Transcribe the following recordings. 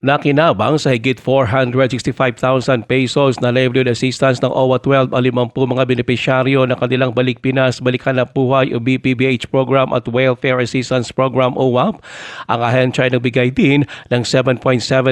Nakinabang sa higit 465,000 pesos na livelihood assistance ng OWA 12 ang 50 mga benepisyaryo ng kanilang Balik Pinas, Balikan ang Buhay o BPBH Program at Welfare Assistance Program OWAP. Ang ahensya ay nagbigay din ng 7.7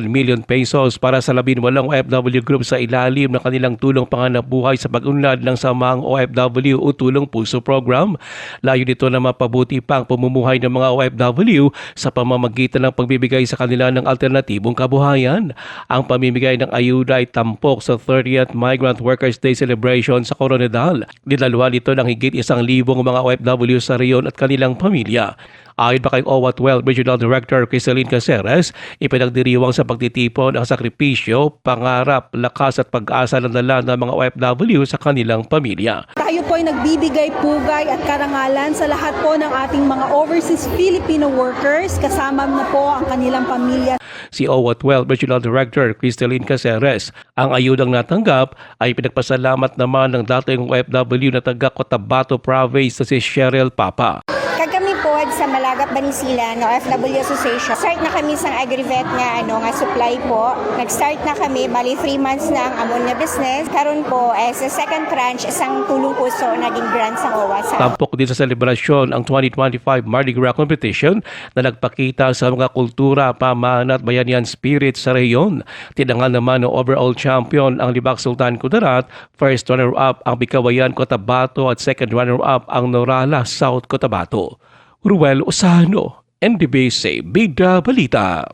million pesos para sa 18 OFW group sa ilalim ng kanilang tulong panganap-buhay sa pag-unlad ng Samaang OFW o Tulong Puso Program. Layo nito na mapabuti pa ang pamumuhay ng mga OFW sa pamamagitan ng pagbibigay sa kanila ng alternatibong kabuhayan. Ang pamimigay ng ayuda ay tampok sa 30th Migrant Workers Day celebration sa Coronadal. Dinalwa nito ng higit 1,000 mga OFW sa reyon at kanilang pamilya. Ayon pa kay OWA 12 Regional Director Crisaline Caceres, ipinagdiriwang sa pagtitipon ang sakripisyo, pangarap, lakas at pag-asa ng dala ng mga OFW sa kanilang pamilya. Tayo po ay nagbibigay pugay at karangalan sa lahat po ng ating mga overseas Filipino workers, kasama na po ang kanilang pamilya. Si OWA 12 Regional Director Crisaline Caceres, ang ayudang natanggap ay pinagpasalamat naman ng dating OFW na taga Cotabato Province na si Cheryl Papa. Kami po sa Malagap Banisilan, OFW Association. Start na kami sa agri-vet nga supply po. Nag-start na kami, bali 3 months na ang amon na business. Karon po sa second tranche, isang tulong puso naging grant sa OWA. Tampok din sa selebrasyon ang 2025 Mardi Gras competition na nagpakita sa mga kultura, pamahalaan at bayanihan spirit sa reyon. Tinangal naman ng overall champion ang Libak Sultan Kudarat, first runner-up ang Bikawayan Cotabato at second runner-up ang Norala South Cotabato. Ruel Osano, NDBC Bida Balita.